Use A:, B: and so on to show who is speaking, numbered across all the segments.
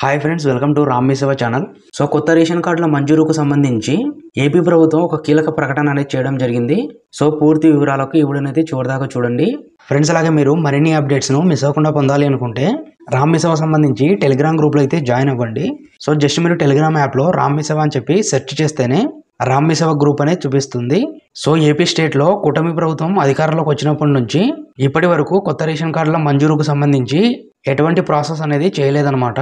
A: Hi friends, welcome to Ram Mee Seva channel. So కొత్త ration కార్డుల మంజూరుకు సంబంధించి ఏపీ ప్రభుత్వం ఒక కీలక ప్రకటన అనేది చేయడం జరిగింది. సో పూర్తి వివరాలకు ఈ వీడియోనైతే చివరిదాకా చూడండి ఫ్రెండ్స్. అలాగే మీరు మరిన్ని అప్డేట్స్ను మిస్ అవ్వకుండా పొందాలి అనుకుంటే రామ్ మీ సేవ సంబంధించి టెలిగ్రామ్ గ్రూప్లో అయితే జాయిన్ అవ్వండి. సో జస్ట్ మీరు టెలిగ్రామ్ యాప్లో రామ్ మీ సేవ అని చెప్పి సెర్చ్ చేస్తేనే రామ్ మీ సేవ గ్రూప్ అనేది చూపిస్తుంది. సో ఏపీ స్టేట్లో కూటమి ప్రభుత్వం అధికారంలోకి వచ్చినప్పటి నుంచి ఇప్పటి వరకు కొత్త రేషన్ కార్డుల మంజూరుకు సంబంధించి ఎటువంటి ప్రాసెస్ అనేది చేయలేదన్నమాట.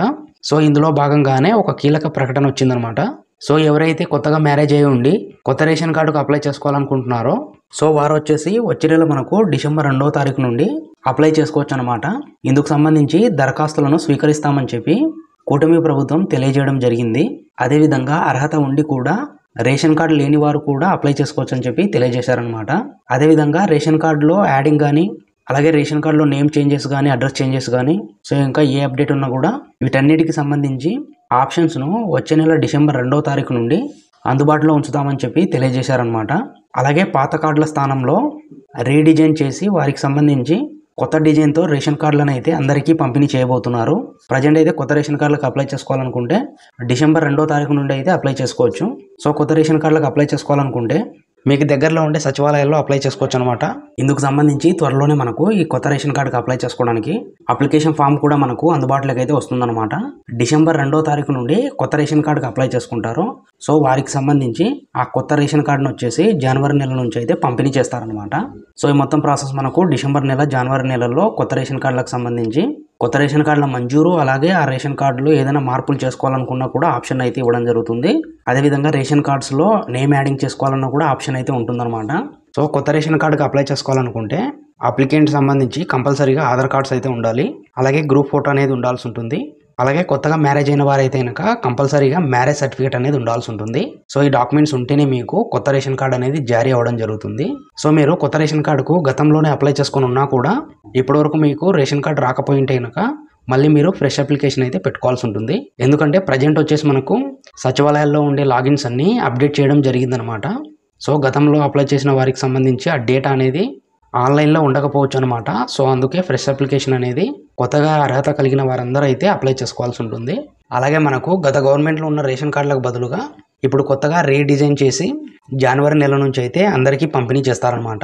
A: సో ఇందులో భాగంగానే ఒక కీలక ప్రకటన వచ్చిందనమాట. సో ఎవరైతే కొత్తగా మ్యారేజ్ అయ్యి ఉండి కొత్త రేషన్ కార్డుకు అప్లై చేసుకోవాలనుకుంటున్నారో సో వారు వచ్చేసి వచ్చే నెల మనకు డిసెంబర్ 2వ తారీఖు నుండి అప్లై చేసుకోవచ్చు అనమాట. ఇందుకు సంబంధించి దరఖాస్తులను స్వీకరిస్తామని చెప్పి కూటమి ప్రభుత్వం తెలియజేయడం జరిగింది. అదేవిధంగా అర్హత ఉండి కూడా రేషన్ కార్డు లేని వారు కూడా అప్లై చేసుకోవచ్చు అని చెప్పి తెలియజేశారనమాట. అదేవిధంగా రేషన్ కార్డులో యాడింగ్ కానీ అలాగే రేషన్ కార్డులో నేమ్ చేంజెస్ కానీ అడ్రస్ చేంజెస్ కానీ సో ఇంకా ఏ అప్డేట్ ఉన్నా కూడా వీటన్నిటికి సంబంధించి ఆప్షన్స్ను వచ్చే నెల డిసెంబర్ 2వ తారీఖు నుండి అందుబాటులో ఉంచుతామని చెప్పి తెలియజేశారనమాట. అలాగే పాత కార్డుల స్థానంలో రీడిజైన్ చేసి వారికి సంబంధించి కొత్త డిజైన్తో రేషన్ కార్డులను అయితే అందరికీ పంపిణీ చేయబోతున్నారు. ప్రజెంట్ అయితే కొత్త రేషన్ కార్డులకు అప్లై చేసుకోవాలనుకుంటే డిసెంబర్ 2వ తారీఖు నుండి అయితే అప్లై చేసుకోవచ్చు. సో కొత్త రేషన్ కార్డులకు అప్లై చేసుకోవాలనుకుంటే మీకు దగ్గరలో ఉండే సచివాలయాల్లో అప్లై చేసుకోవచ్చు అనమాట. ఇందుకు సంబంధించి త్వరలోనే మనకు ఈ కొత్త రేషన్ కార్డుకి అప్లై చేసుకోవడానికి అప్లికేషన్ ఫామ్ కూడా మనకు అందుబాటులోకి అయితే వస్తుందన్నమాట. డిసెంబర్ 2వ తారీఖు నుండి కొత్త రేషన్ కార్డుకి అప్లై చేసుకుంటారు. సో వారికి సంబంధించి ఆ కొత్త రేషన్ కార్డును వచ్చేసి జనవరి నెల నుంచి అయితే పంపిణీ చేస్తారనమాట. సో ఈ మొత్తం ప్రాసెస్ మనకు డిసెంబర్ నెల జనవరి నెలలో కొత్త రేషన్ కార్డులకు సంబంధించి కొత్త రేషన్ కార్డుల మంజూరు అలాగే ఆ రేషన్ కార్డులో ఏదైనా మార్పులు చేసుకోవాలనుకున్నా కూడా ఆప్షన్ అయితే ఇవ్వడం జరుగుతుంది. అదేవిధంగా రేషన్ కార్డ్స్లో నేమ్ యాడింగ్ చేసుకోవాలన్నా కూడా ఆప్షన్ అయితే ఉంటుందన్నమాట. సో కొత్త రేషన్ కార్డుకి అప్లై చేసుకోవాలనుకుంటే అప్లికెంట్ సంబంధించి కంపల్సరీగా ఆధార్ కార్డ్స్ అయితే ఉండాలి. అలాగే గ్రూప్ ఫోటో అనేది ఉండాల్సి ఉంటుంది. అలాగే కొత్తగా మ్యారేజ్ అయిన వారైతే కనుక కంపల్సరీగా మ్యారేజ్ సర్టిఫికేట్ అనేది ఉండాల్సి ఉంటుంది. సో ఈ డాక్యుమెంట్స్ ఉంటేనే మీకు కొత్త రేషన్ కార్డు అనేది జారీ అవ్వడం జరుగుతుంది. సో మీరు కొత్త రేషన్ కార్డుకు గతంలోనే అప్లై చేసుకొని ఉన్నా కూడా ఇప్పటివరకు మీకు రేషన్ కార్డు రాకపోయింటే కనుక మళ్ళీ మీరు ఫ్రెష్ అప్లికేషన్ అయితే పెట్టుకోవాల్సి ఉంటుంది. ఎందుకంటే ప్రజెంట్ వచ్చేసి మనకు సచివాలయాల్లో ఉండే లాగిన్స్ అన్ని అప్డేట్ చేయడం జరిగిందనమాట. సో గతంలో అప్లై చేసిన వారికి సంబంధించి ఆ డేటా అనేది ఆన్లైన్లో ఉండకపోవచ్చు అనమాట. సో అందుకే ఫ్రెష్ అప్లికేషన్ అనేది కొత్తగా అర్హత కలిగిన వారందరూ అయితే అప్లై చేసుకోవాల్సి ఉంటుంది. అలాగే మనకు గత గవర్నమెంట్లో ఉన్న రేషన్ కార్డులకు బదులుగా ఇప్పుడు కొత్తగా రీడిజైన్ చేసి జనవరి నెల నుంచి అయితే అందరికీ పంపిణీ చేస్తారనమాట.